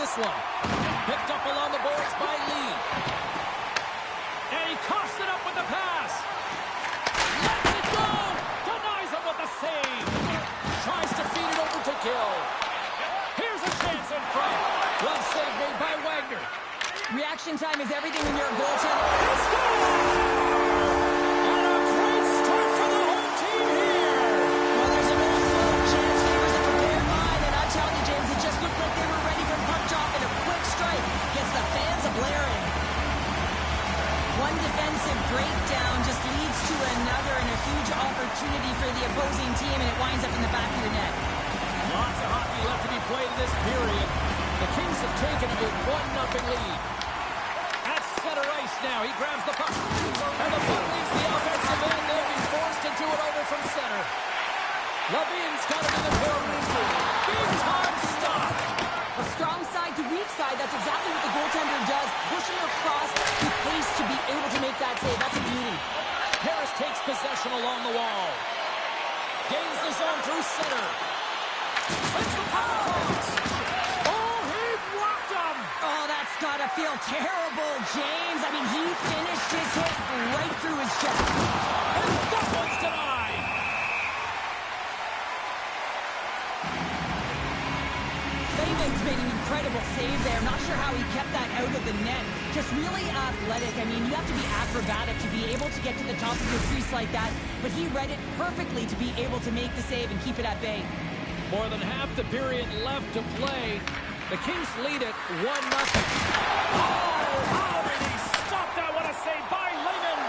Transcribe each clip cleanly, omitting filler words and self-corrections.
this one. Picked up along the boards by Lee. And he coughs it up with the pass. Lets it go. Denies him with the save. Tries to feed it over to Gill. Here's a chance in front. Well save made by Wagner. Reaction time is everything when you're a goaltender. Let's go! And a great start for the home team here. Well, there's an old quote, chance favors a prepared mind, and I'm telling you, James, it just looked like they were ready for puck drop, and a quick strike gets the fans a-blaring. One defensive breakdown just leads to another, and a huge opportunity for the opposing team, and it winds up in the back of your net. Lots of hockey left to be played in this period. The Kings have taken a 1-0 lead. At center ice now, he grabs the puck. And the puck leaves the offensive end. They'll be forced to do it over from center. Levine's got it in the corner. Big time stop. A strong side to weak side, that's exactly what the goaltender does. Pushing across with pace to be able to make that save. That's a beauty. Harris takes possession along the wall. Gains the zone through center. Takes the puck across. Oh, he blocked him. Oh, that's gotta feel terrible, James. I mean, he finished his hit right through his chest. And that one's denied. Levine's made an incredible save there. Not sure how he kept that out of the net. Just really athletic. I mean, you have to be acrobatic to be able to get to the top of your crease like that. But he read it perfectly to be able to make the save and keep it at bay. More than half the period left to play. The Kings lead it 1-0. Oh, how did he stop that? What a save by Lehman.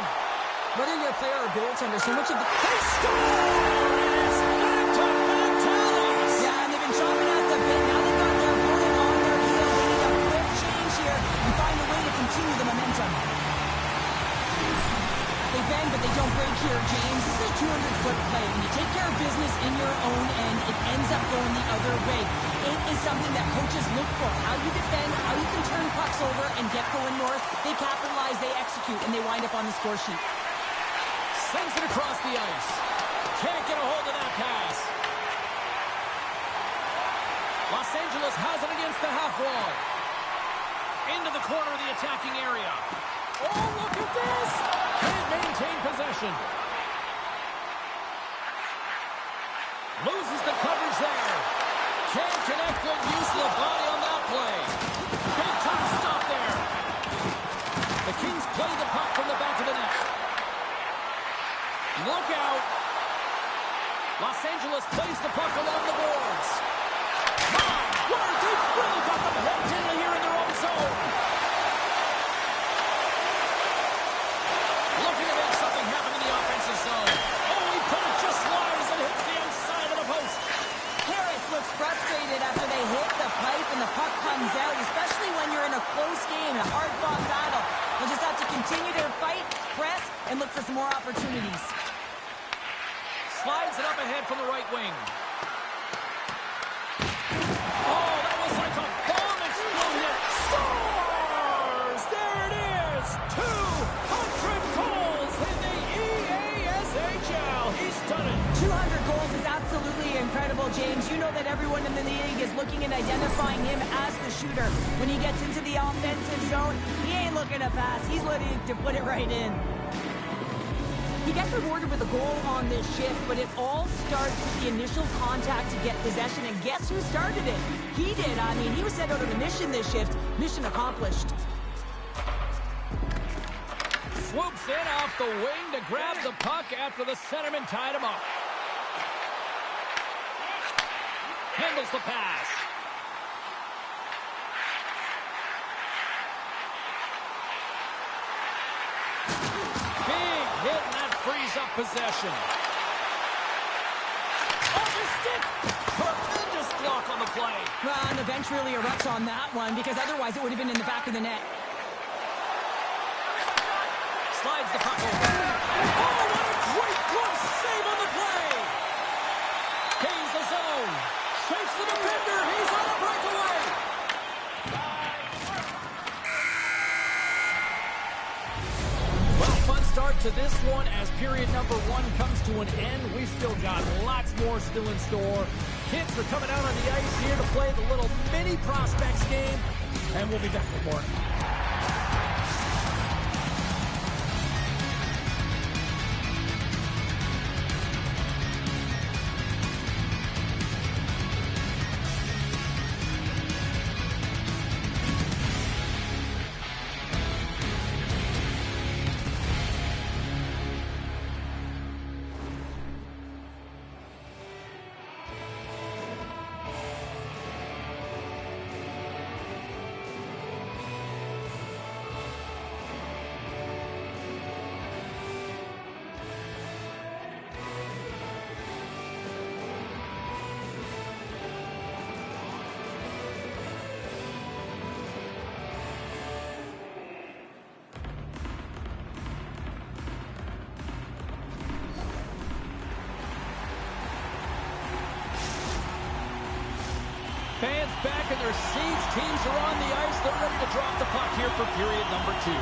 Whether you're a player or a goaltender, so much of the... They score! It is back-to-back tallies. Yeah, and they've been chomping at the bit. Now they've got their opponent on their heels. They need a quick change here and find a way to continue the momentum. They bend, but they don't break here, James. This is a 200-foot play. When you take care of business in your own end, it ends up going the other way. It is something that coaches look for. How you defend, how you can turn pucks over and get going north. They capitalize, they execute, and they wind up on the score sheet. Sends it across the ice. Can't get a hold of that pass. Los Angeles has it against the half wall. Into the corner of the attacking area. Oh, look at this! Can't maintain possession. Loses the coverage there. Can't connect. Good use of the body on that play. Big time stop there. The Kings play the puck from the back of the net. Look out. Los Angeles plays the puck along the boards. My word, they've really got them hooked in here in their own zone. Looking to make something happen in the offensive zone. Oh, he put it just wide as it hits the outside of the post. Harris looks frustrated after they hit the pipe and the puck comes out, especially when you're in a close game, a hard-fought battle. They'll just have to continue their fight, press, and look for some more opportunities. Slides it up ahead from the right wing. Oh, that was like a bomb explosion. Scores! There it is! 200 goals in the EASHL. He's done it. 200 goals is absolutely incredible, James. You know that everyone in the league is looking and identifying him as the shooter. When he gets into the offensive zone, he ain't looking to pass. He's looking to put it right in. He gets rewarded with a goal on this shift, but it all starts with the initial contact to get possession, and guess who started it? He did. I mean, he was sent out on a mission this shift. Mission accomplished. Swoops in off the wing to grab the puck after the centerman tied him up. Handles the pass. Big hit, and that frees up possession. Off his stick! Tremendous block on the play. Well, and the bench really erupts on that one, because otherwise it would have been in the back of the net. Slides the puck over. Oh, what a great glove save on the play! Gains the zone. Shakes the defender. He's on a breakaway. Well, fun start to this one as period number 1 comes to an end. We've still got lots more still in store. Kids are coming out on the ice here to play the little mini City Prospects game, and we'll be back with more. Fans back in their seats. Teams are on the ice. They're ready to drop the puck here for period number 2.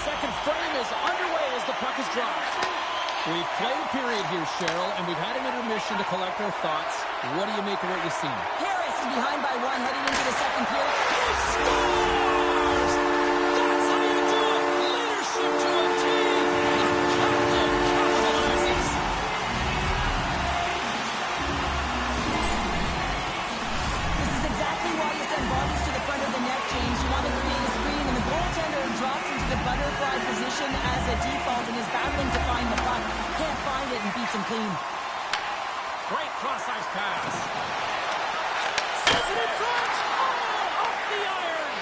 Second frame is underway as the puck is dropped. We've played a period here, Cheryl, and we've had an intermission to collect our thoughts. What do you make of what you've seen? Harris is behind by 1 heading into the second period. He scores! That's how you do it! Leadership to a team! The captain capitalizes! This is exactly why you send bodies to the front of the net, James. You want to create a screen, and the goaltender drops into the butterfly position as a default and is battling to find the puck. Can't find it and beats him clean. Great cross-ice pass. Says it in front! Oh, off the iron!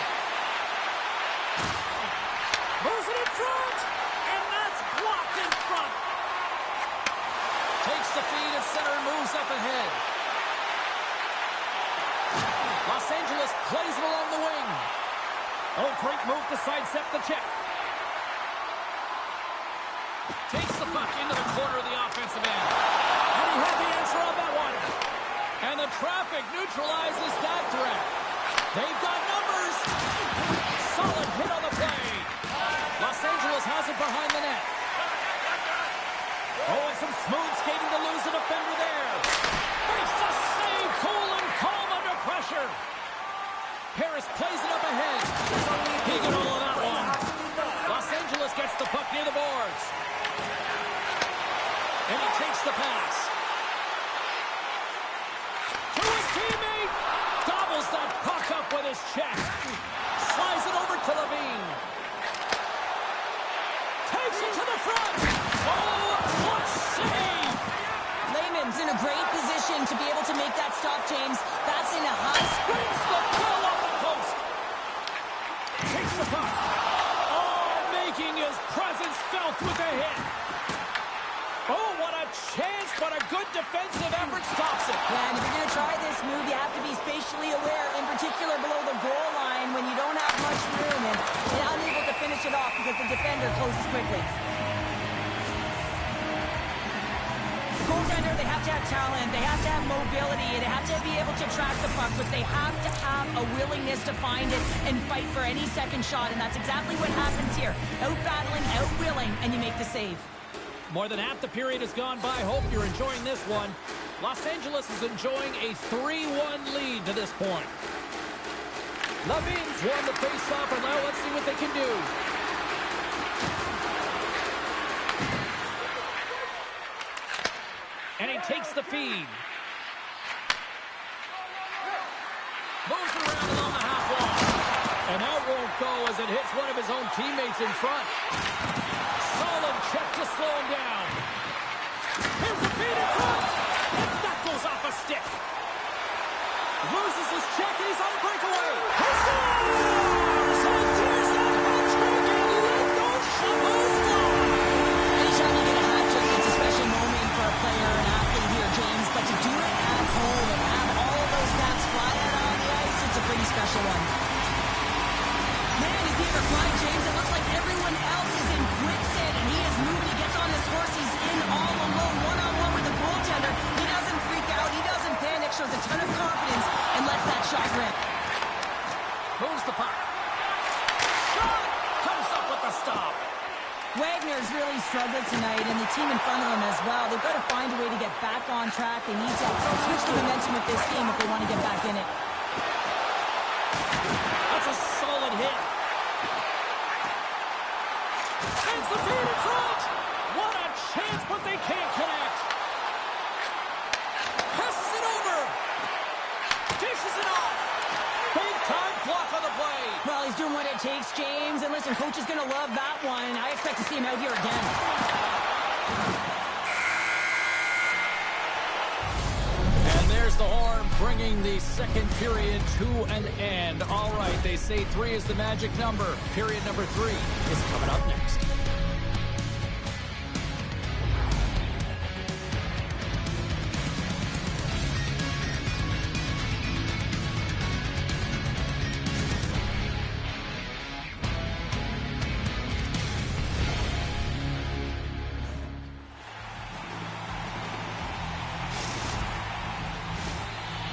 Moves it in front! And that's blocked in front! Takes the feed at center and moves up ahead. Los Angeles plays it along the wing. Oh, great move to sidestep the check. Takes the puck into the corner of the offensive end. And he had the answer on that one. And the traffic neutralizes that threat. They've got numbers. Solid hit on the play. Los Angeles has it behind the net. Oh, and some smooth skating to lose a defender there. Makes the save. Cool and calm under pressure. Harris plays it up ahead. He got all of that one. Los Angeles gets the puck near the boards. And he takes the pass. To his teammate. Gobbles that puck up with his chest. Slides it over to Levine. Takes it to the front. Oh, what save! Lehman's in a great position to be able to make that stop, James. That's in a high Brings the ball off the post. Takes the puck. Oh, making his presence felt with a hit. Oh, what a chance, but a good defensive effort stops it. Yeah, and if you're going to try this move, you have to be spatially aware, in particular below the goal line when you don't have much room and you're unable to finish it off because the defender closes quickly. The goaltender, they have to have talent, they have to have mobility, they have to be able to track the puck, but they have to have a willingness to find it and fight for any second shot, and that's exactly what happens here. Out-battling, out-willing, and you make the save. More than half the period has gone by. Hope you're enjoying this one. Los Angeles is enjoying a 3-1 lead to this point. Levine's won the face-off, and now let's see what they can do. And he takes the feed. Moves it around along the half wall. And that won't go as it hits one of his own teammates in front. Solid check to slow him down. Here's a feed in front. And that goes off a stick. Loses his check and he's on a breakaway. He scores! And there's that hat trick and let those shovels fly. Anytime you get a hat trick, it's a special moment for a player or an athlete here, James. But to do it at home and have all of those caps fly out on the ice, it's a pretty special one. Man, is he ever flying, James? It looks like everyone else is in quicksand, and he is moving. He gets on his horse. He's in all alone, one-on-one with the goaltender. He doesn't freak out. He doesn't panic. Shows a ton of confidence and lets that shot rip. Moves the puck. Shot! Comes up with the stop. Wagner's really struggled tonight, and the team in front of them as well. They've got to find a way to get back on track. They need to switch the momentum of this game if they want to get back in it. That's a solid hit. Sends the feed in front. What a chance, but they can't connect. Passes it over. Dishes it off. Big time block on the play. Well, he's doing what it takes, James. And listen, coach is going to love that one. I expect to see him out here again. And there's the horn, bringing the second period to an end. All right, they say 3 is the magic number. Period number 3 is coming up next.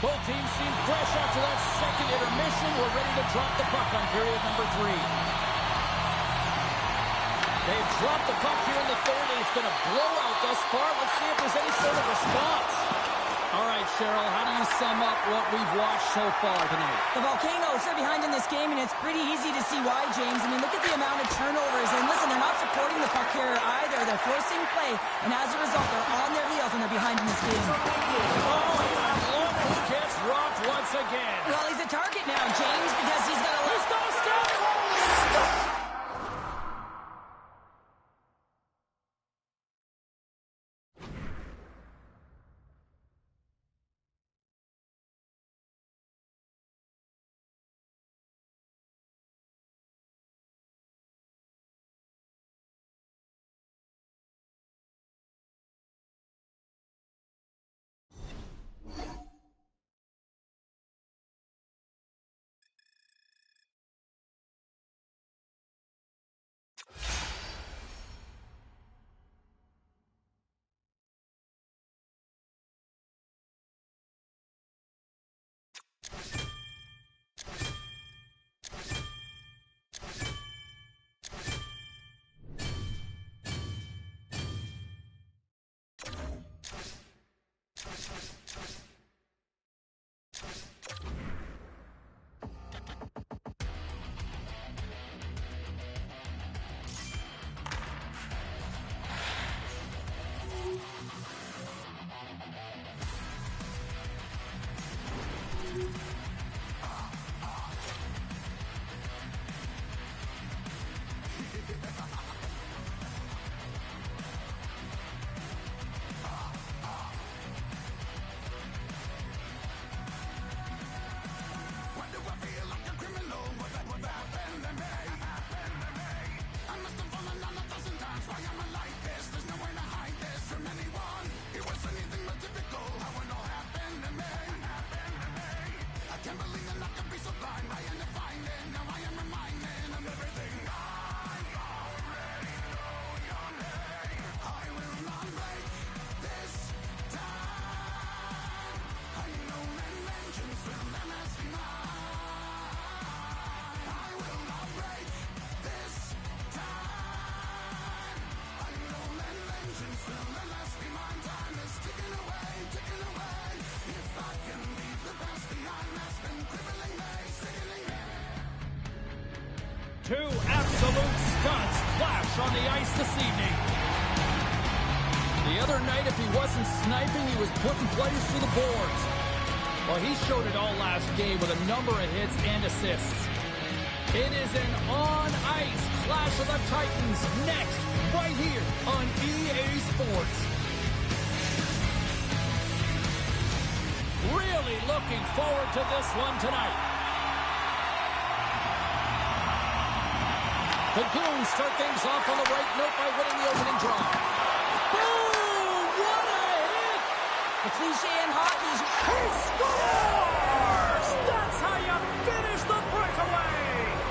Both teams seem fresh after that second intermission. We're ready to drop the puck on period number 3. They've dropped the puck here in the third, and it's been a blowout thus far. Let's see if there's any sort of response. All right, Cheryl, how do you sum up what we've watched so far tonight? The Volcanoes are behind in this game, and it's pretty easy to see why, James. I mean, look at the amount of turnovers. And listen, they're not supporting the puck here either. They're forcing play, and as a result, they're on their heels, and they're behind in this game. Gets rocked once again. Well, he's a target now, James, because he's got a stop. Two absolute studs clash on the ice this evening. The other night, if he wasn't sniping, he was putting players through the boards. Well, he showed it all last game with a number of hits and assists. It is an on-ice clash of the Titans next, right here on EA Sports. Really looking forward to this one tonight. The Goons start things off on the right note by winning the opening draw. Boom! What a hit! The cliche in hockey. He scores! That's how you finish the breakaway!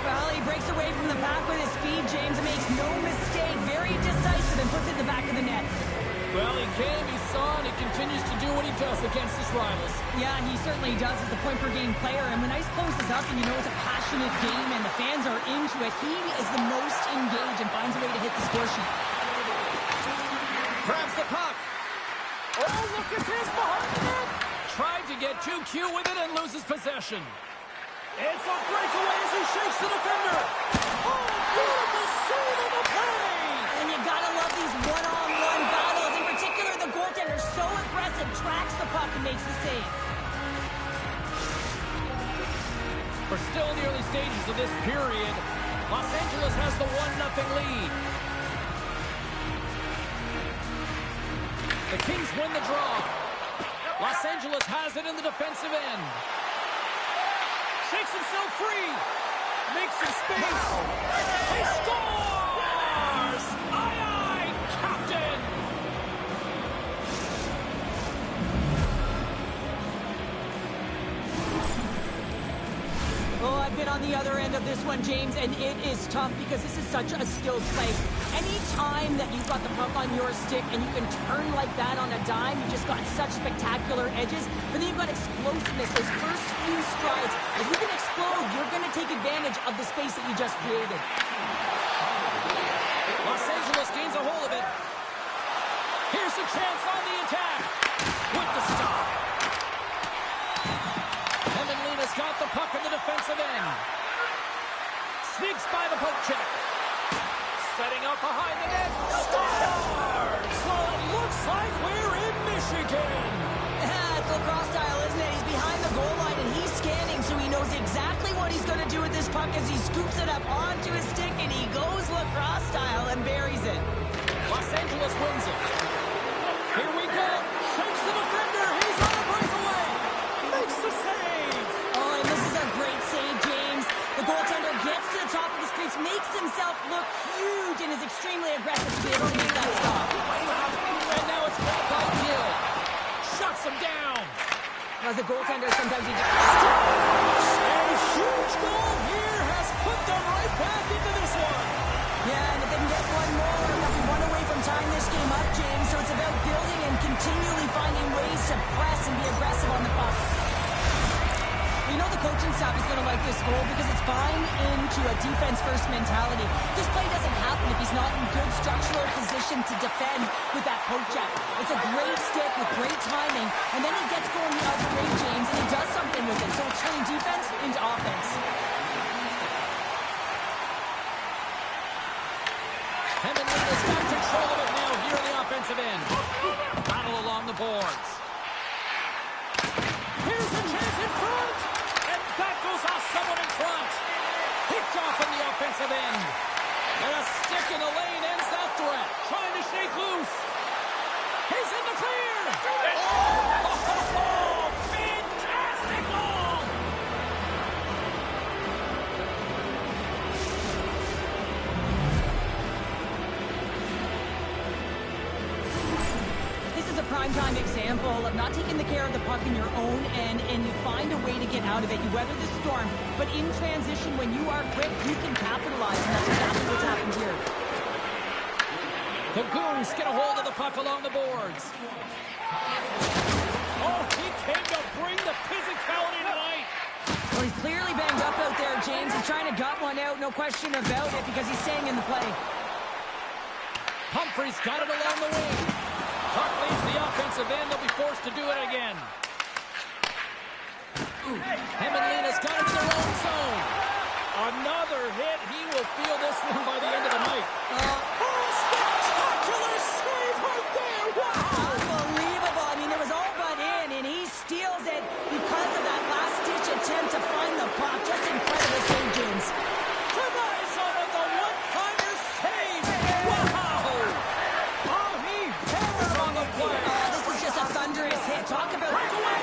Well, he breaks away from the pack with his speed, James, and makes no mistake. Very decisive and puts it in the back of the net. Well, he came, he saw, and he continues to do what he does against his rivals. Yeah, he certainly does as the point-per-game player. And when ice closes up and you know it's a passionate game and the fans are into it, he is the most engaged and finds a way to hit the score sheet. Grabs the puck. Oh, look at this behind the net. Tried to get too cute with it and loses possession. It's a breakaway as he shakes the defender. Oh, beautiful save on the play. And you gotta love these one-on-one battles. In particular, the goaltender, so aggressive, tracks the puck and makes the save. We're still in the early stages of this period. Los Angeles has the 1-0 lead. The Kings win the draw. Los Angeles has it in the defensive end. Shakes himself free. Makes some space. He scores! Aye, aye, Captain! Oh, I've been on the other end of this one, James, and it is tough because this is such a skilled play. Any time that you've got the puck on your stick and you can turn like that on a dime, you just got such spectacular edges. But then you've got explosiveness, those first few strides. If you can explode, you're going to take advantage of the space that you just created. Los Angeles gains a hold of it. Here's a chance on the attack. With the stop. Has got the puck in the defensive end. Sneaks by the poke check. Setting up behind the net. Scores! Well, it looks like we're in Michigan. Yeah, it's lacrosse style, isn't it? He's behind the goal line and he's scanning, so he knows exactly what he's going to do with this puck as he scoops it up onto his stick and he goes lacrosse style and buries it. Los Angeles wins it. Here we go. Shakes the defender. He's on a breakaway. Makes the save. Great save, James. The goaltender gets to the top of the crease, makes himself look huge, and is extremely aggressive to be able to make that stop. And now it's brought by Gill. Shuts him down. As a goaltender, sometimes he just... A huge goal here has put them right back into this one. Yeah, and if they can get one more, they'll be one away from tying this game up, James. So it's about building and continually finding ways to press and be aggressive on the puck. You know the coaching staff is going to like this goal because it's buying into a defense-first mentality. This play doesn't happen if he's not in good structural position to defend with that poke check. It's a great stick with great timing, and then he gets going the other way, James, and he does something with it. So it's turning defense into offense. Hemmingway has got control of it now here in the offensive end. Battle along the boards. Here's a chance in front. That goes off someone in front. Picked off on the offensive end. And a stick in the lane ends that threat. Trying to shake loose. He's in the clear. Oh, fantastic goal. This is a primetime example of not taking the care of the puck in your own end, and you find a way to get out of it. You weather the storm, but in transition, when you are quick, you can capitalize, and that's exactly what's happened here. The Goons get a hold of the puck along the boards. Oh, he came to bring the physicality tonight. Well, he's clearly banged up out there, James. He's trying to gut one out, no question about it, because he's staying in the play. Humphrey's got it along the wing. Puck leaves the offensive end. They'll be forced to do it again. Hemmingway's got it in their own zone. Another hit. He will feel this one by the end of the night. Spectacular save right there. Wow. Unbelievable. I mean, it was all but in, and he steals it because of that last-ditch attempt to find the puck. Just incredible save, James. Tonight's on the one-timer save. Wow. Oh, he hammers on the play. This is just a thunderous hit. Talk about... Breakaway.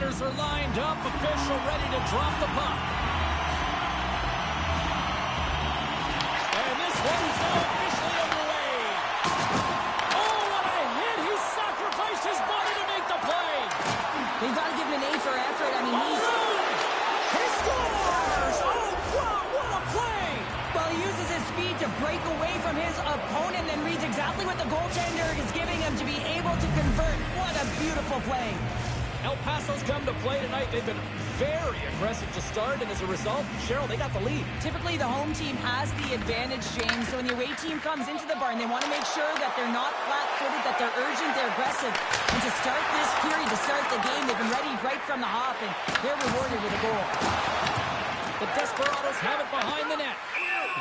goaltenders are lined up. Official ready to drop the puck. And this one is now officially underway. Oh, what a hit! He sacrificed his body to make the play. They've got to give him an A for effort. I mean, he scores! Oh, wow, what a play! Well, he uses his speed to break away from his opponent and reads exactly what the goaltender is giving him to be able to convert. What a beautiful play. El Paso's come to play tonight. They've been very aggressive to start, and as a result, Cheryl, they got the lead. Typically, the home team has the advantage, James. So when the away team comes into the barn, they want to make sure that they're not flat-footed, that they're urgent, they're aggressive. And to start this period, to start the game, they've been ready right from the hop, and they're rewarded with a goal. The Desperados have it behind the net.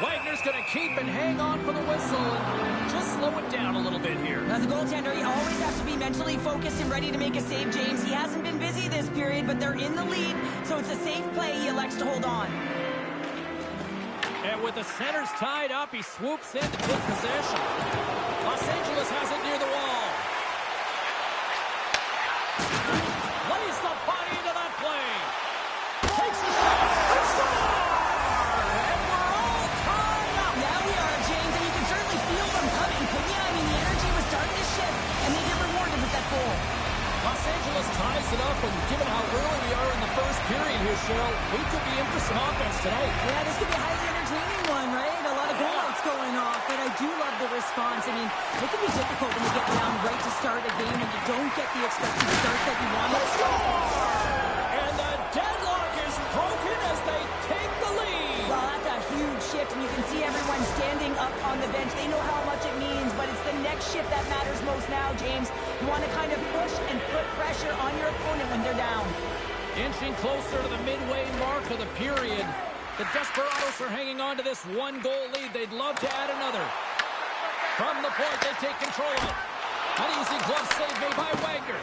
Wagner's going to keep and hang on for the whistle and just slow it down a little bit here. As a goaltender, you always have to be mentally focused and ready to make a save, James. He hasn't been busy this period, but they're in the lead, so it's a safe play. He elects to hold on. And with the centers tied up, he swoops in to take possession. Los Angeles has it near the wall. Lays the body into that play. Takes a shot. And we're all tied up. Now we are, James, and you can certainly feel them coming, couldn't you? I mean, the energy was starting to shift, and they get rewarded with that goal. Los Angeles ties it up, and given how early we are in the first period here, Cheryl, we could be in for some offense tonight. Yeah, this could be a highly entertaining one, right? A lot of goal lights going off, but I do love the response. I mean, it can be difficult when you get down right to start a game and you don't get the expected start that you want. And the deadlock is broken as they take the lead. Well, that's a huge shift, and you can see everyone standing up on the bench. They know how much it means, but it's the next shift that matters most now, James. You want to kind of push and put pressure on your opponent when they're down. Inching closer to the midway mark of the period. The Desperados are hanging on to this one-goal lead. They'd love to add another. From the point, they take control of it. An easy glove save made by Wagner.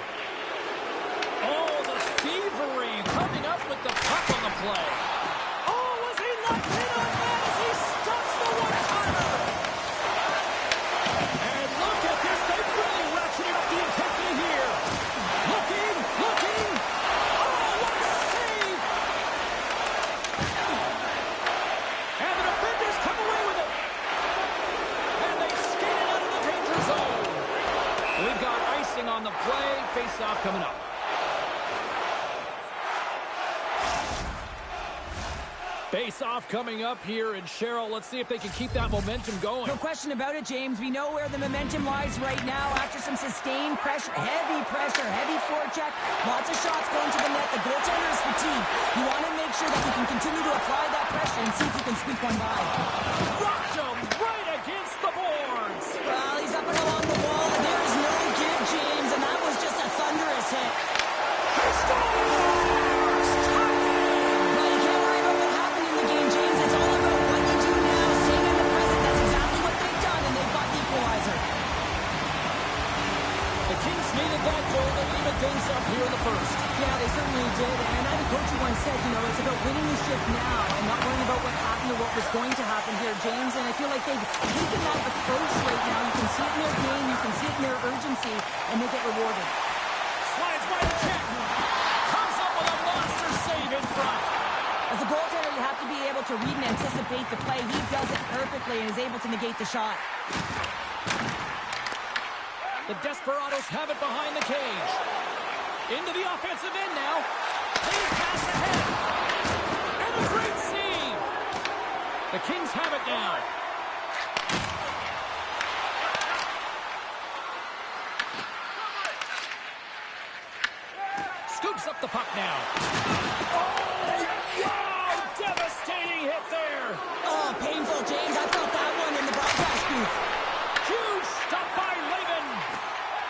Oh, the thievery coming up with the puck on the play. Oh, was he locked in on that as he stuffs the one-timer? And look at this. They've really ratcheted up the intensity here. Looking. Oh, what a save. And the defenders come away with it. And they skate it out of the danger zone. We've got icing on the play. Face-off coming up. Face-off coming up here, and Cheryl, let's see if they can keep that momentum going. No question about it, James. We know where the momentum lies right now after some sustained pressure, heavy forecheck, lots of shots going to the net. The goaltender is fatigued. You want to make sure that you can continue to apply that pressure and see if you can squeak one by. Rocked him right against the boards. Well, he's up and along the wall, and there is no give, James, and that was just a thunderous hit. He scores! Things up here in the first. Yeah, they certainly did. And I think Coach once said, it's about winning the shift now and not worrying about what happened or what was going to happen here, James. And I feel like they've taken that approach right now. You can see it in their game, you can see it in their urgency, and they get rewarded. Slides by the check. Comes up with a monster save in front. As a goaltender, you have to be able to read and anticipate the play. He does it perfectly and is able to negate the shot. The Desperados have it behind the cage. Into the offensive end now. They pass ahead. And a great save. The Kings have it now. Scoops up the puck now. Oh, wow! Devastating hit there. Oh, painful, James. I felt that one in the broadcast booth. Huge stop by Levin.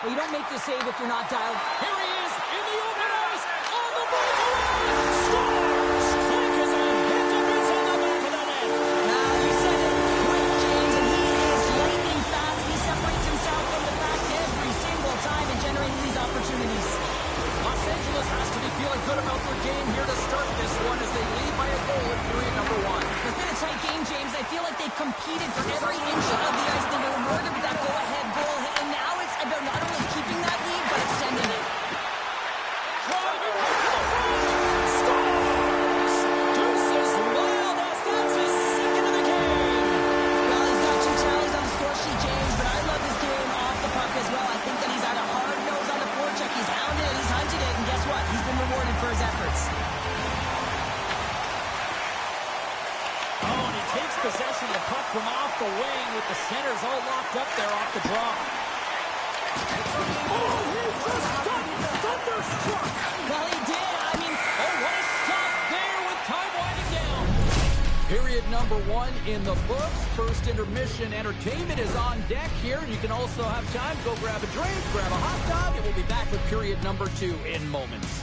Well, you don't make the save if you're not dialed. Here he is in the open ice on the breakaway. Scores! Quick as a hit to miss on the back of the net. Now, you said it quick, James, and he is lightning fast. He separates himself from the pack every single time and generates these opportunities. Los Angeles has to be feeling good about their game here to start this one as they lead by a goal in period number one. It's been a tight game, James. I feel like they've competed for every inch of the ice. They were rewarded with that go-ahead goal hit, and now it's about not only keeping that lead, but extending it. Driving right to the possession of the puck from off the wing with the centers all locked up there off the draw. Oh, he just got thunderstruck! Well, he did. I mean, Oh, what a stop there with time winding down. Period number 1 in the books. First intermission entertainment is on deck here. You can also have time to go grab a drink, grab a hot dog, and we'll be back with period number 2 in moments.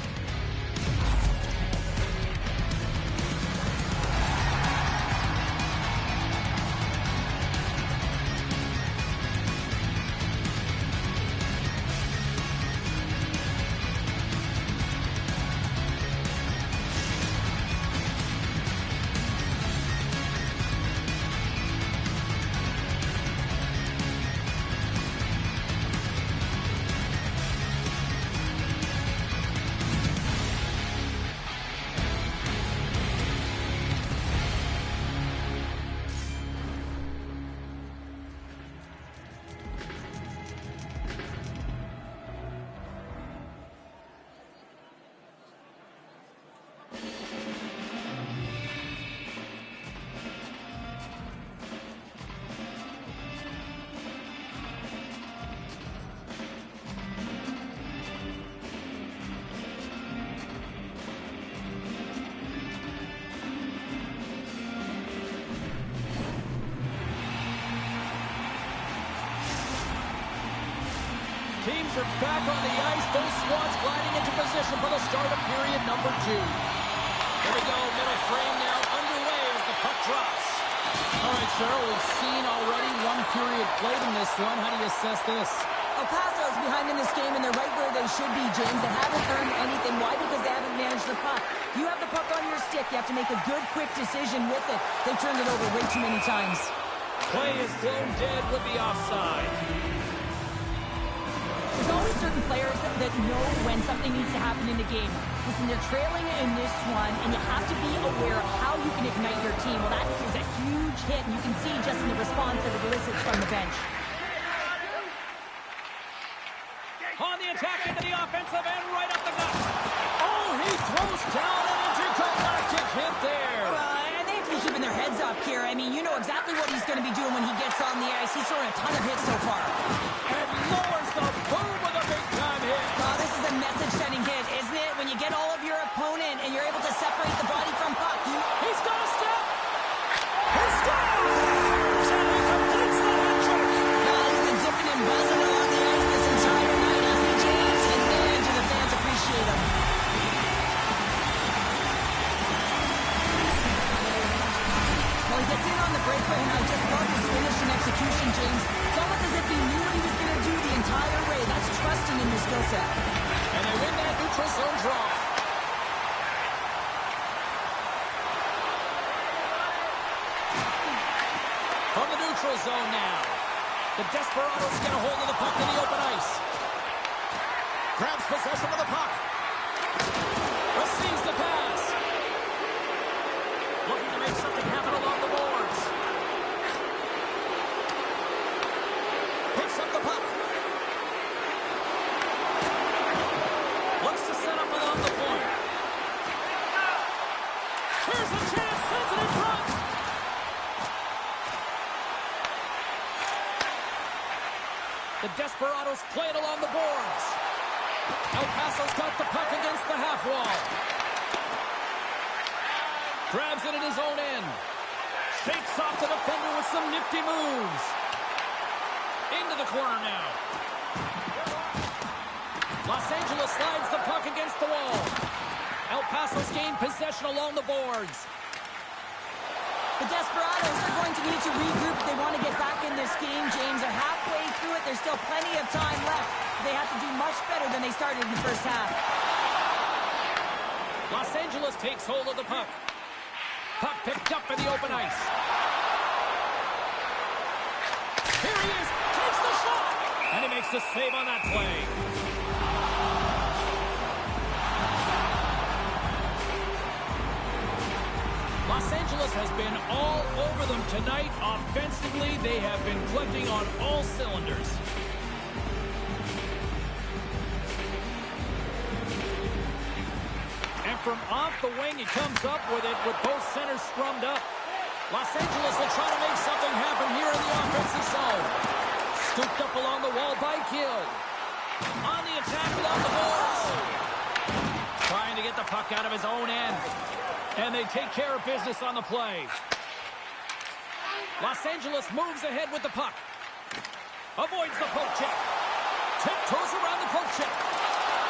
Teams are back on the ice. Those squads gliding into position for the start of period number 2. Here we go. Middle frame now underway as the puck drops. All right, Cheryl, we've seen already one period played in this one. How do you assess this? El Paso is behind in this game, and they're right where they should be, James. They haven't earned anything. Why? Because they haven't managed the puck. You have the puck on your stick. You have to make a good, quick decision with it. They've turned it over way too many times. Play is blown dead with the offside. There's always certain players that know when something needs to happen in the game. Listen, they're trailing in this one, and you have to be aware of how you can ignite your team. Well, that is a huge hit, and you can see just in the response that it elicits from the bench. On the attack into the offensive end, right up the gut. Oh, he throws down an intergalactic hit there. And they have to be keeping their heads up here. I mean, you know exactly what he's going to be doing when he gets on the ice. He's throwing a ton of hits so far. And lowers the boom with a big-time hit. Oh, this is a message-sending hit, isn't it? When you get all of your opponent and you're able to separate the body from puck. He's got a step. He scores! And he completes the hat trick. He's been zipping and buzzing along the ice this entire night, hasn't he, James? And man, do the fans appreciate him. Well, he gets in on the breakaway, and I just love his finish and execution, James. It's almost as if he knew what he was going to do the entire way. That's trusting in your skill set. And they win that neutral zone draw. From the neutral zone now. The Desperados get a hold of the puck in the open ice. Grabs possession of the puck. Receives the pass. Looking to make something happen along the boards. Picks up the puck. Looks to set up along the point. Here's a chance. Sends it in front. The Desperados play it along the boards. El Paso's got the puck against the half wall. Grabs it in his own end. Shakes off the defender with some nifty moves. Into the corner now. Los Angeles slides the puck against the wall. El Paso's gained possession along the boards. The Desperados are going to need to regroup if they want to get back in this game, James. They're halfway through it. There's still plenty of time left. They have to do much better than they started in the first half. Los Angeles takes hold of the puck. Puck picked up in the open ice. Here he is. Takes the shot. And he makes the save on that play. Los Angeles has been all over them tonight. Offensively, they have been clicking on all cylinders. And from off the wing, he comes up with it with both centers scrummed up. Los Angeles will try to make something happen here in the offensive zone. Scooped up along the wall by Gill. On the attack without the boards. Trying to get the puck out of his own end. And they take care of business on the play. Los Angeles moves ahead with the puck. Avoids the poke check. Tiptoes around the poke check.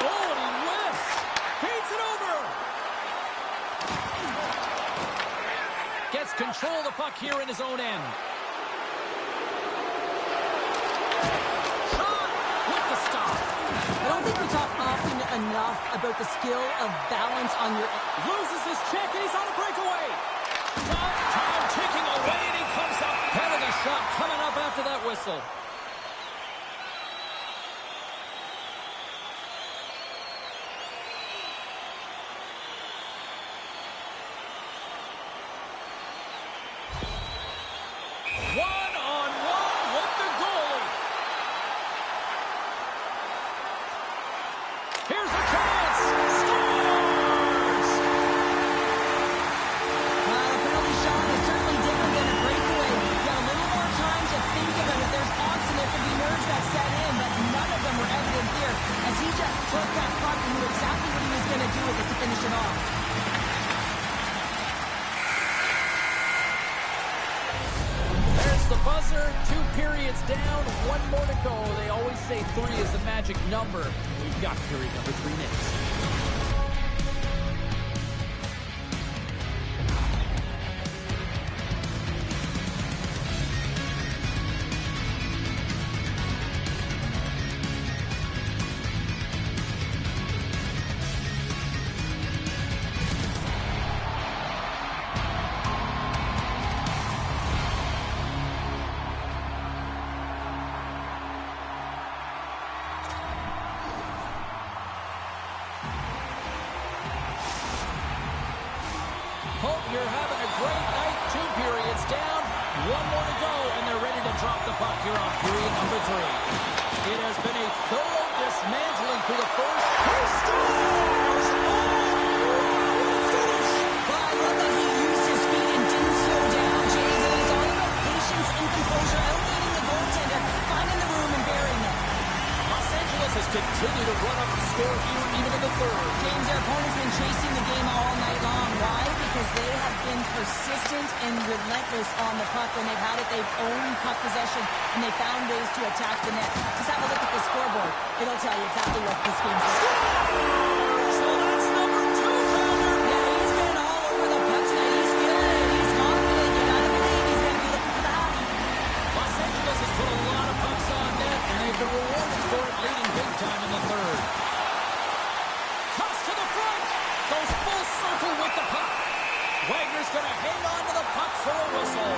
Oh, and he whiffs. Feeds it over. Gets control of the puck here in his own end. Shot with the stop. I don't think we talk often enough about the skill of balance on your... Loses his check and he's on a breakaway. Time ticking away and he comes up. Penalty shot coming up after that whistle. One-on-one with the goalie. Here's a chance. Scores! The penalty shot is certainly different than a breakaway. You got a little more time to think about it. There's odds and there could be nerves that set in, but none of them were evident here as he just took that puck and knew exactly what he was going to do with it to finish it off. The buzzer, 2 periods down, 1 more to go. They always say 3 is the magic number. We've got period number 3 next. Hope you're having a great night. 2 periods down, 1 more to go, and they're ready to drop the puck here on period number 3. It has been a thorough dismantling through the first. He scores! But I love that he used his feet and didn't slow down, James. And it's all about patience and composure, outleading the goaltender, finding the room and burying it. Los Angeles has continued to run up the score here even in the third. James, their opponent's been chasing the game all night long. Why? Because they have been persistent and relentless on the puck. When they've had it, they've owned puck possession, and they found ways to attack the net. Just have a look at the scoreboard. It'll tell you exactly what this game's about. So that's number 2, Pounder. Yeah, he's been all over the puck tonight. He's feeling it. He's confident. You gotta believe he's gonna be looking for the hockey. Los Angeles has put a lot of pucks on net, and they've been rewarded for it, leading big time in the third. Comes to the front. Goes full circle with the puck. Wagner's going to hang on to the puck for a whistle.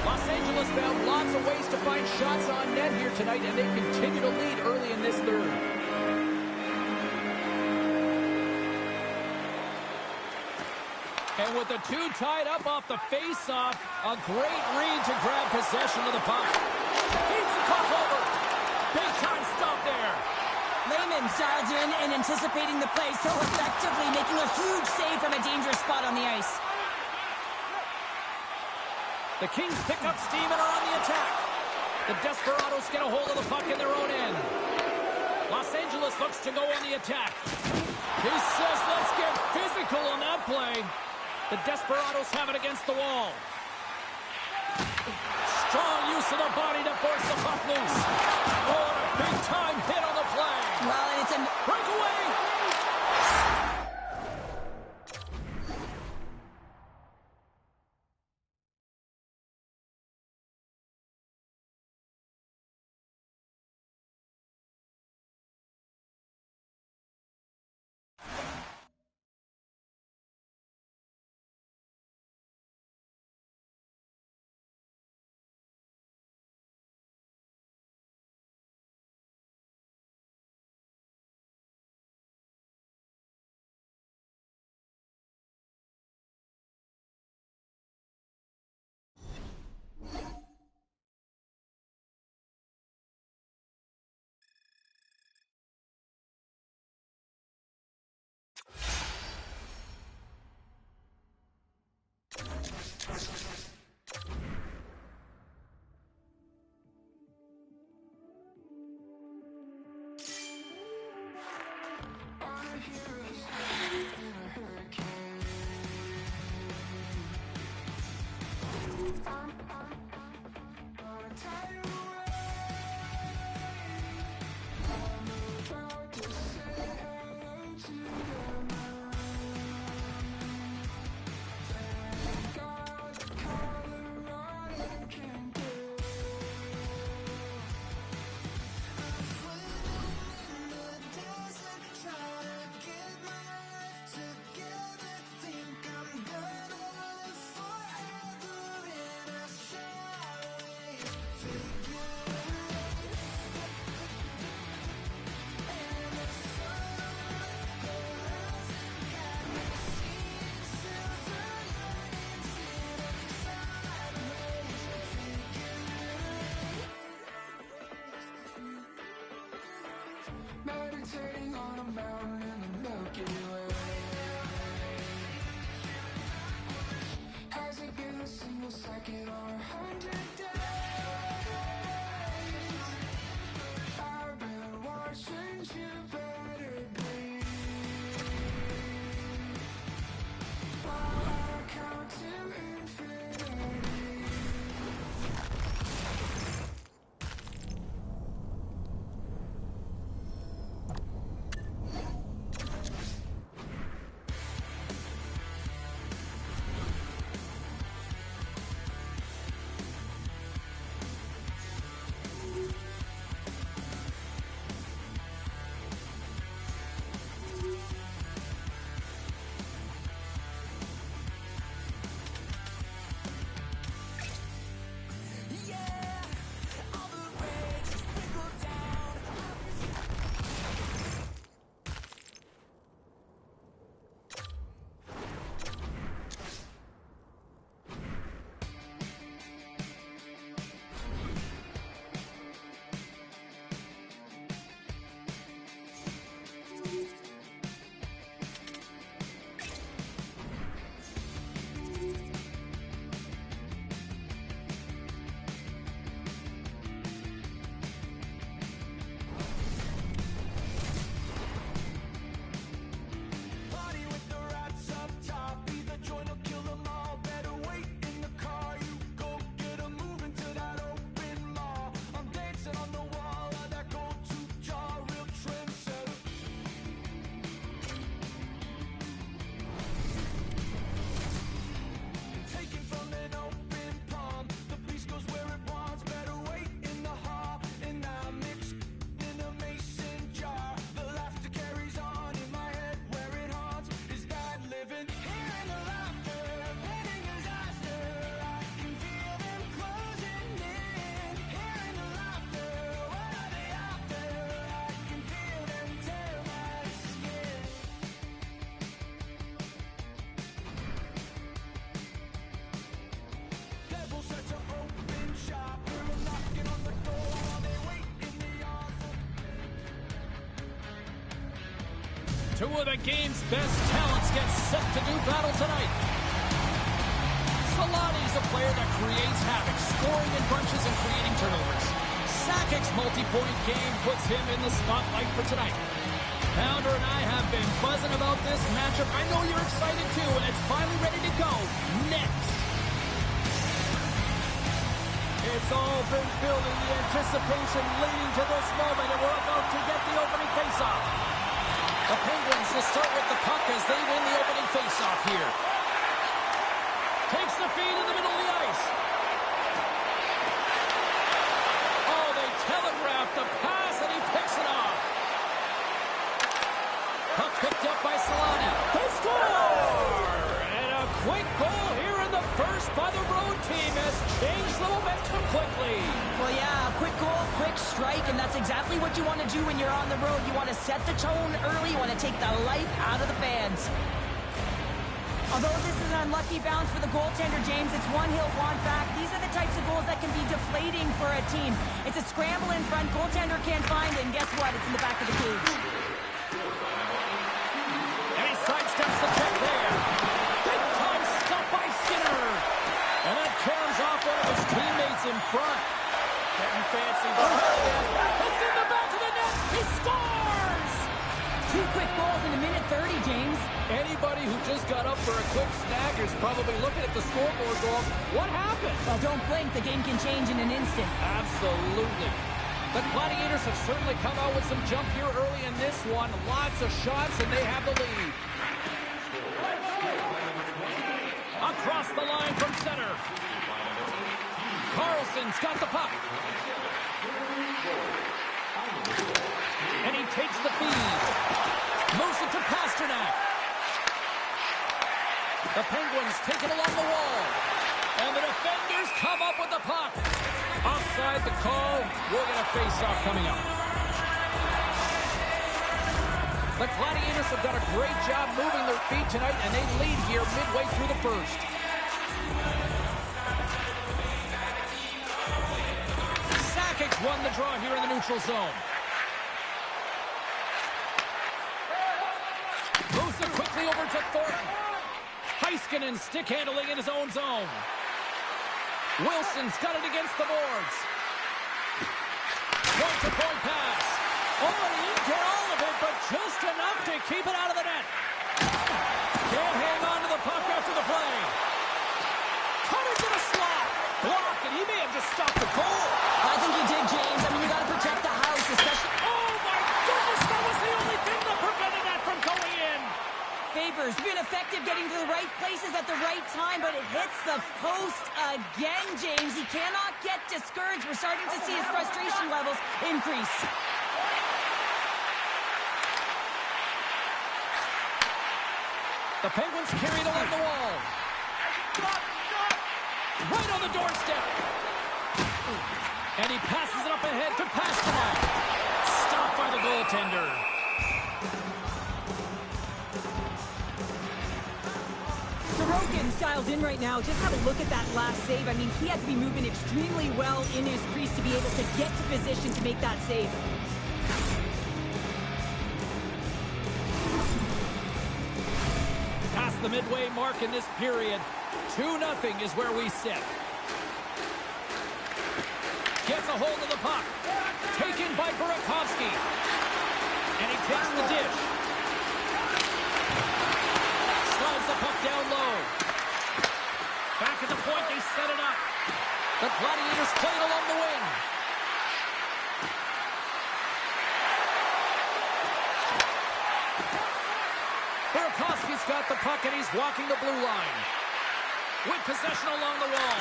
Los Angeles found lots of ways to find shots on net here tonight, and they continue to lead early in this third. And with the 2 tied up off the face-off, a great read to grab possession of the puck. Feeds the puck over. Big time stop there. Lehman dialed in and anticipating the play so effectively, making a huge save from a dangerous spot on the ice. The Kings pick up steam and are on the attack. The Desperados get a hold of the puck in their own end. Los Angeles looks to go on the attack. He says, let's get physical on that play. The Desperados have it against the wall. Strong use of the body to force the puck loose. Oh, and a big-time hit on the play. Well, and it's a Breakaway. Meditating on a mountain in the Milky Way. Has it been a single second or 100 days? I've been watching you better bleed while I count to infinity. Two of the game's best talents get set to do battle tonight. Solani's a player that creates havoc, scoring in bunches and creating turnovers. Sakic's multi-point game puts him in the spotlight for tonight. Pounder and I have been buzzing about this matchup. I know you're excited too, and it's finally ready to go next. It's all been building, the anticipation leading to this moment, and we're about to get the opening faceoff. The Penguins will start with the puck as they win the opening faceoff here. Takes the feed in the middle of the ice. Oh, they telegraphed the pass, and he picks it off. Puck picked up by Solani. They score! And a quick goal here in the first by the road team has changed the momentum quickly. Well, yeah, quick goal, quick strike, and that's exactly what you want to do when you're on the road. You want to set the tone early. You want to take the life out of the fans. Although this is an unlucky bounce for the goaltender, James, it's one he'll want back. These are the types of goals that can be deflating for a team. It's a scramble in front, goaltender can't find it, and guess what? It's in the back of the cage. And he sidesteps the check there. Big time stop by Skinner. And that carries off one of his teammates in front. Getting fancy. It's in the back of the net. He scores! 2 quick goals in a minute 30, James. Anybody who just got up for a quick snack is probably looking at the scoreboard going, what happened? Well, don't blink. The game can change in an instant. Absolutely. The Gladiators have certainly come out with some jump here early in this one. Lots of shots, and they have the lead. Across the line from center. Carlson's got the puck. And he takes the feed. Moves it to Pasternak. The Penguins take it along the wall. And the defenders come up with the puck. Offside the call. We'll get a face-off coming up. The Gladiators have done a great job moving their feet tonight, and they lead here midway through the first. Sakic won the draw here in the neutral zone. Moves it quickly over to Thornton. Heiskanen stick handling in his own zone. Wilson's got it against the boards. Point-to-point pass. Oh, he didn't get all of it, but just enough to keep it out of the net. Can't hang on to the puck after the play. Cut into the slot. Block, and he may have just stopped the goal. I think he did, James. I mean, you got to protect the house, especially... Oh, my goodness, that was the only thing that prevented that from going in. Faber's been effective getting to the right places at the right time, but it hits the post again, James. He cannot get discouraged. We're starting to see his frustration levels increase. The Penguins carry it along the wall. Right on the doorstep. And he passes it up ahead to Pasternak. Stopped by the goaltender. Sorokin's dialed in right now. Just have a look at that last save. I mean, he had to be moving extremely well in his crease to be able to get to position to make that save. Past the midway mark in this period. 2-0 is where we sit. Gets a hold of the puck. Taken by Burakovsky. And he takes the dish. Slides the puck down low. Back at the point, they set it up. The Gladiators play it along the wing. Burakovsky's got the puck, and he's walking the blue line. With possession along the wall.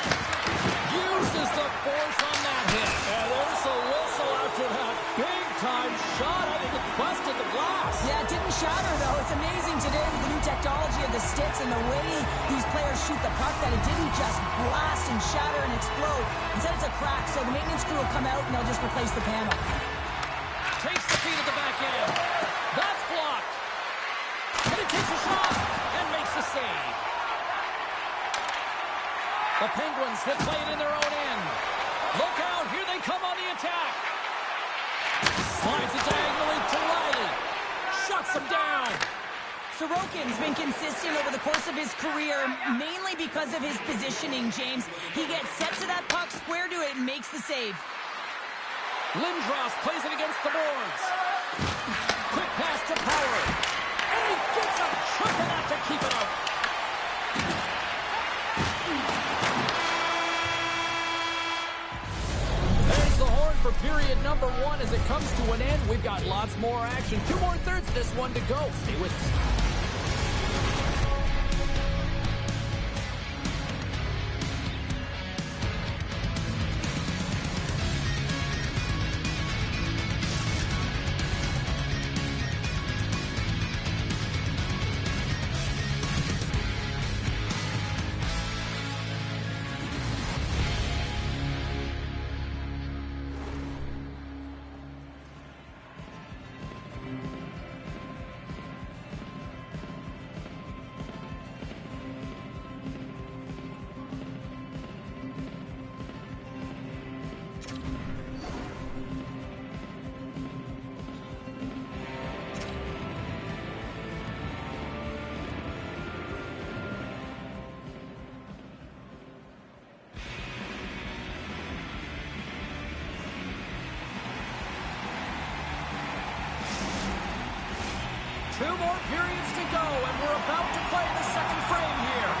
Uses the force on that hit. And there's a whistle after that big-time shot. I think it busted the glass. Yeah, it didn't shatter, though. It's amazing today with the new technology of the sticks and the way these players shoot the puck that it didn't just blast and shatter and explode. Instead, it's a crack, so the maintenance crew will come out and they'll just replace the panel. Takes the feed at the back end. That's blocked. And it takes a shot and makes the save. The Penguins have played in their own end. Look out, here they come on the attack. Slides it diagonally to Riley. Shuts them down. Sorokin's been consistent over the course of his career, mainly because of his positioning, James. He gets set to that puck, square to it, and makes the save. Lindros plays it against the boards. Quick pass to Power. And he gets a chunk of that to keep it out. There's the horn for period number 1 as it comes to an end. We've got lots more action. 2 more thirds of this one to go. Stay with us. 2 more periods to go, and we're about to play the second frame here.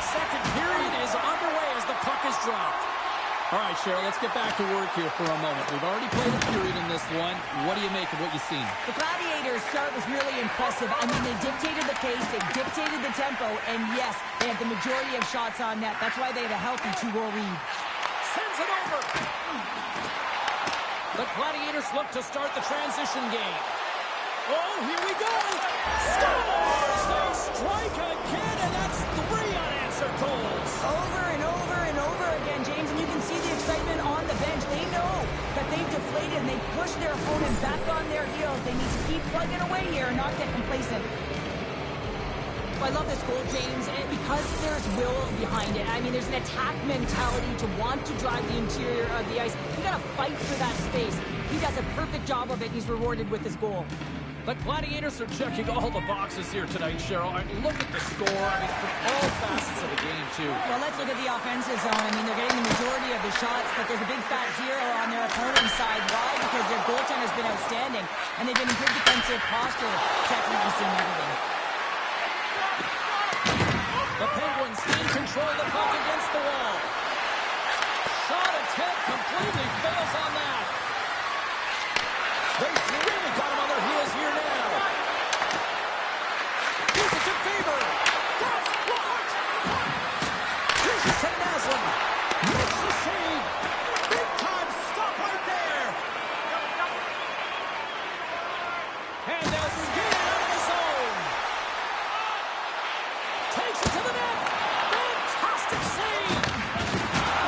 Second period is underway as the puck is dropped. All right, Cheryl, let's get back to work here for a moment. We've already played a period in this one. What do you make of what you've seen? The Gladiators' start was really impressive. I mean, they dictated the pace, they dictated the tempo, and yes, they had the majority of shots on net. That's why they have a healthy 2-goal lead. Sends it over. The Gladiators look to start the transition game. Oh, here we go. Scores! They strike again, and that's 3 unanswered goals. Over and over and over again, James, and you can see the excitement on the bench. They know that they've deflated and they've pushed their opponent back on their heels. They need to keep plugging away here and not get complacent. I love this goal, James, and because there's will behind it. I mean, there's an attack mentality to want to drive the interior of the ice. You gotta fight for that space. He does a perfect job of it, and he's rewarded with his goal. The Gladiators are checking all the boxes here tonight, Cheryl. I mean, look at the score. I mean, from all facets of the game, too. Well, let's look at the offensive zone. I mean, they're getting the majority of the shots, but there's a big fat 0 on their opponent's side. Why? Because their goaltender's been outstanding, and they've been in good defensive posture, sacrificing everything. The Penguins in control of the puck against the wall. Shot attempt completely fails on that. They've really got him on their heels here now. Here's it to Faber. That's blocked. Here's it to Naslund. Makes the save. Big time stop right there. And they'll skate it out of the zone. Takes it to the net. Fantastic save.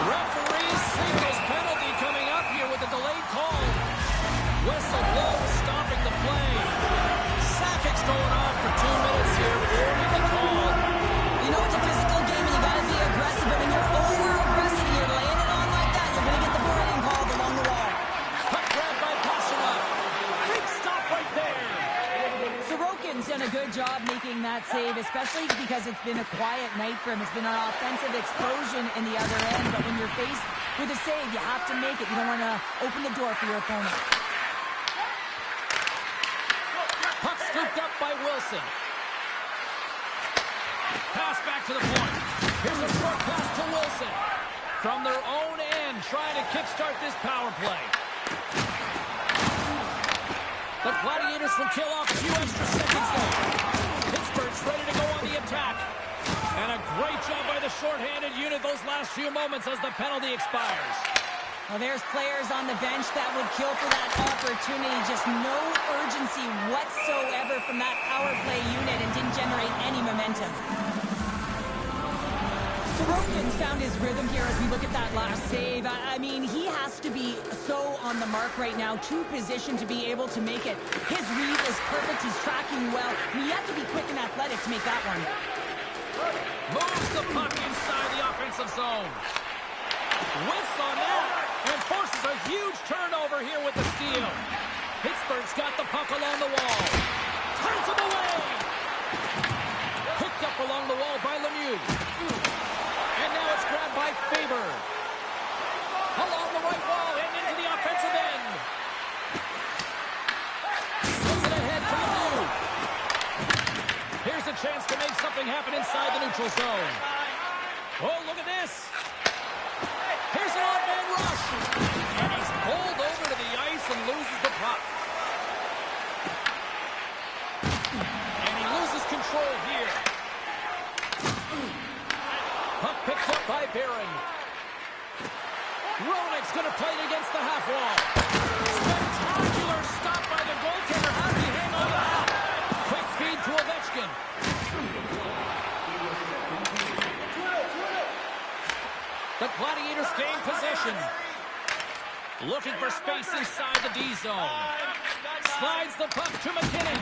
Referee signals penalty coming up here with a delayed call. Whistle blows, stopping the play. Sakic's going off for 2 minutes here before we can call. You know, it's a physical game, and you got to be aggressive. But when you're over-aggressive and you're laying it on like that, you're going to get the boarding called along the wall. Puck grabbed by Pasternak. Big stop right there. Sorokin's done a good job making that save, especially because it's been a quiet night for him. It's been an offensive explosion in the other end, but when you're faced with a save, you have to make it. You don't want to open the door for your opponent. Puck scooped up by Wilson. Pass back to the point. Here's a short pass to Wilson. From their own end, trying to kickstart this power play. The Gladiators will kill off a few extra seconds there. Pittsburgh's ready to go on the attack. And a great job by the shorthanded unit those last few moments as the penalty expires. Well, there's players on the bench that would kill for that opportunity. Just no urgency whatsoever from that power play unit and didn't generate any momentum. Sorokin's found his rhythm here as we look at that last save. I mean, he has to be so on the mark right now, to position to be able to make it. His read is perfect. He's tracking well. I mean, you have to be quick and athletic to make that one. Moves the puck inside the offensive zone. Whiffs on that and forces a huge turnover here with the steal. Pittsburgh's got the puck along the wall. Turns him away. Picked up along the wall by Lemieux. And now it's grabbed by Faber. Along the right wall and into the offensive end. Sends it ahead to Lemieux. Here's a chance to make something happen inside the neutral zone. Oh, look at this. Here's an odd man rush. And he's pulled over to the ice and loses the puck. And he loses control here. Puck picked up by Barron. Roenick's going to play it against the half wall. Spectacular stop by the goaltender. How did he hang on to that? Quick feed to Ovechkin. The Gladiators gain possession. Looking for space inside the D zone. Slides the puck to McKinnon.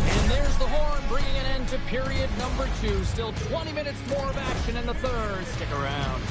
And there's the horn, bringing an end to period number 2. Still 20 minutes more of action in the third. Stick around.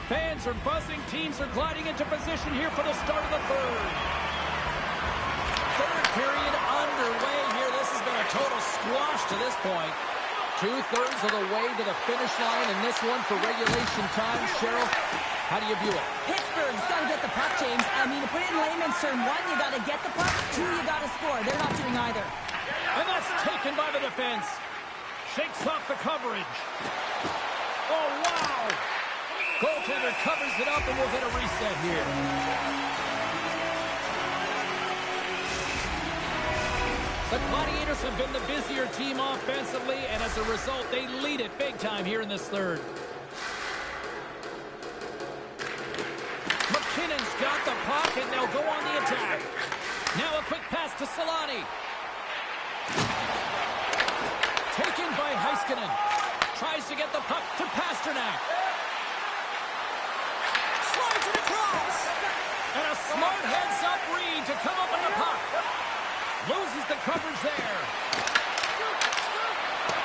Fans are buzzing. Teams are gliding into position here for the start of the third. Third period underway here. This has been a total squash to this point. 2/3 of the way to the finish line in this one for regulation time. Cheryl, how do you view it? Pittsburgh's got to get the puck, James. I mean, to put it in layman's term, one, you got to get the puck. Two, you got to score. They're not doing either. And that's taken by the defense. Shakes off the coverage. Oh, wow! Goaltender covers it up, and we'll get a reset here. The Gladiators have been the busier team offensively, and as a result, they lead it big time here in this third. McKinnon's got the puck, and they'll go on the attack. Now a quick pass to Solani. Taken by Heiskanen. Tries to get the puck to Pasternak. Slides it across. And a smart heads-up read to come up with the puck. Loses the coverage there.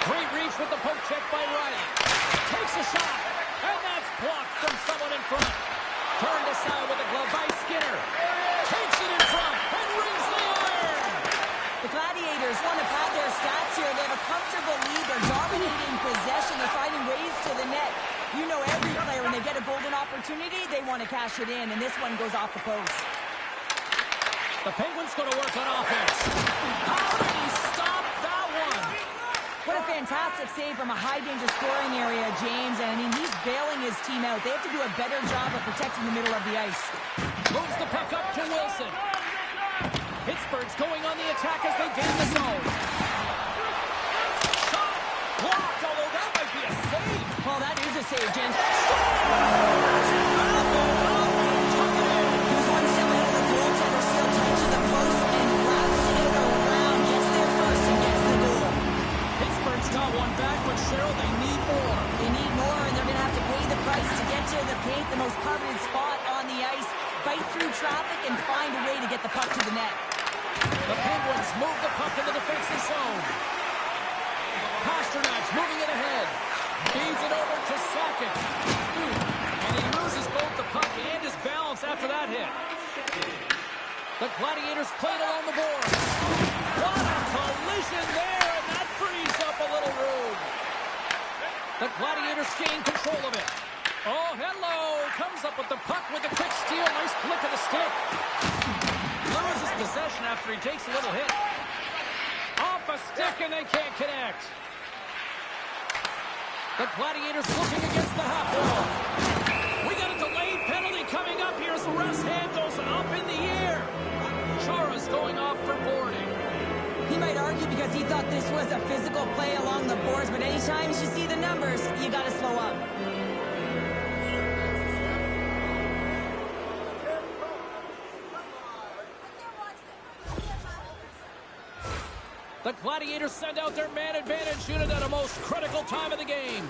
Great reach with the poke check by Riley. Takes a shot. And that's blocked from someone in front. Turned aside with a glove by Skinner. Takes it in front and rings the iron. The Gladiators want to pad their stats here. They have a comfortable lead. They're dominating possession. They're finding ways to the net. You know every player, when they get a golden opportunity, they want to cash it in. And this one goes off the post. The Penguins going to work on offense. How did he stop that one? What a fantastic save from a high-danger scoring area, James. And, I mean, he's bailing his team out. They have to do a better job of protecting the middle of the ice. Moves the puck up to Wilson. Pittsburgh's going on the attack as they gain the zone. Shot blocked, although that might be a save. Well, that is a save, James. Got one back, but Cheryl, they need more. They need more, and they're going to have to pay the price to get to the paint, the most coveted spot on the ice, bite through traffic, and find a way to get the puck to the net. The Penguins move the puck in the defensive zone. Pasternak's moving it ahead. Feeds it over to Sakic. And he loses both the puck and his balance after that hit. The Gladiators played along the boards. What a collision there! Frees up a little room. The Gladiators gain control of it. Oh, hello. Comes up with the puck with a quick steal. Nice flick of the stick. Loses possession after he takes a little hit. Off a stick, and they can't connect. The Gladiators looking against the half wall. We got a delayed penalty coming up here as the ref's hand goes up in the air. Chara's going off for boarding. He might argue because he thought this was a physical play along the boards, but anytime you see the numbers, you got to slow up. The Gladiators send out their man advantage unit at a most critical time of the game.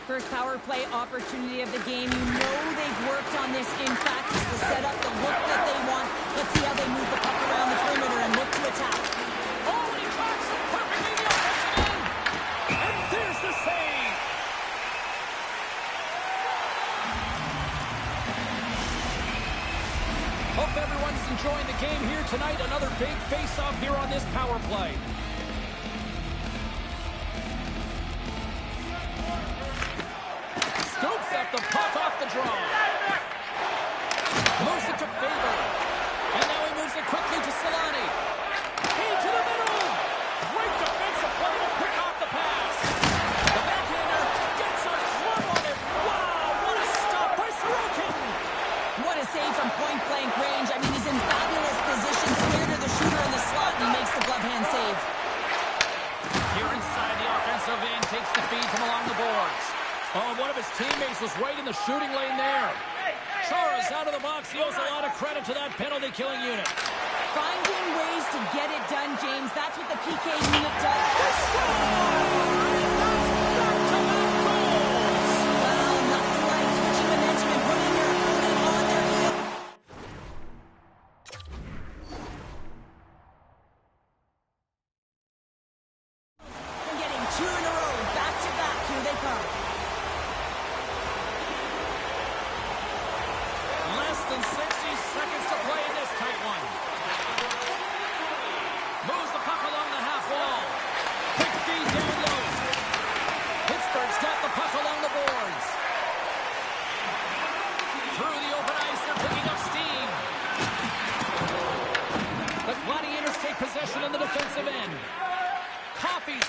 First power play opportunity of the game. You know they've worked on this in practice to set up the look that they want. Let's see how they move the puck around the perimeter and look to attack. Hope everyone's enjoying the game here tonight. Another big face-off here on this power play. Scoops up the puck off the draw. Moves it to Faber. And now he moves it quickly to Solani. Into the middle. Great defensive play to pick off the pass. The backhander gets a glove on it. Wow, what a stop by Sorokin. What a save from point-blank range. I mean, he's in fabulous position, clear to the shooter in the slot, and he makes the glove hand save. Here inside the offensive end, takes the feed from along the boards. Oh, one of his teammates was right in the shooting lane there. Chara's out of the box. He owes a lot of credit to that penalty-killing unit. Finding ways to get it done, James. That's what the PK unit does. Well, nothing like switching momentum and putting your opponent on their heel. And getting two in a row, back to back. Here they come.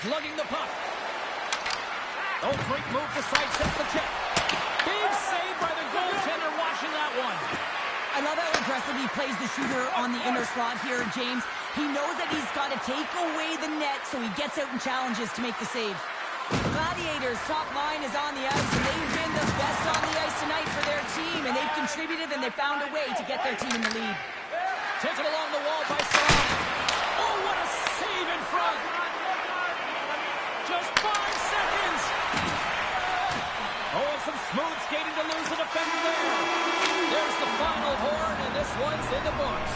Lugging the puck. Oh, great move to sidestep the check. Big save by the goaltender watching that one. I love how aggressively he plays the shooter on the inner slot here, James. He knows that he's got to take away the net, so he gets out and challenges to make the save. Gladiators' top line is on the ice, and they've been the best on the ice tonight for their team, and they've contributed, and they found a way to get their team in the lead. Taken along the wall by Saad. Oh, what a save in front. Just 5 seconds. Oh, and some smooth skating to lose the defender there. There's the final horn, and this one's in the books.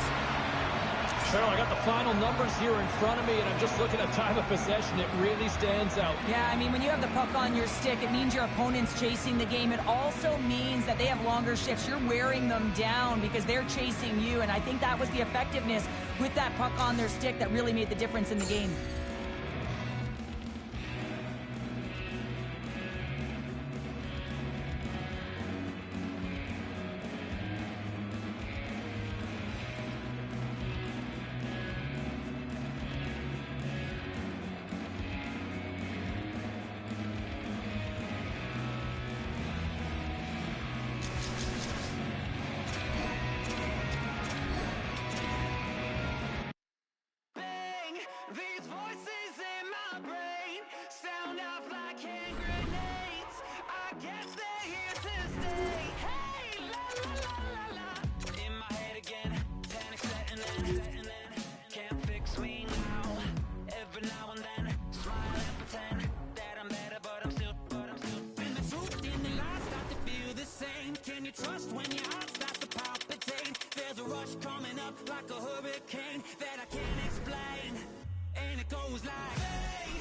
Cheryl, I got the final numbers here in front of me, and I'm just looking at time of possession. It really stands out. Yeah, I mean, when you have the puck on your stick, it means your opponent's chasing the game. It also means that they have longer shifts. You're wearing them down because they're chasing you, and I think that was the effectiveness with that puck on their stick that really made the difference in the game. These voices in my brain sound off like hand grenades. I guess they're here to stay. Hey, la la la la la. In my head again, panic setting in. Can't fix me now. Every now and then, smile and pretend that I'm better, but I'm still. And the truth in the lies start to feel the same. Can you trust when your heart starts to palpitate? There's a rush coming up like a hurricane that I can't explain. And it goes like, hey,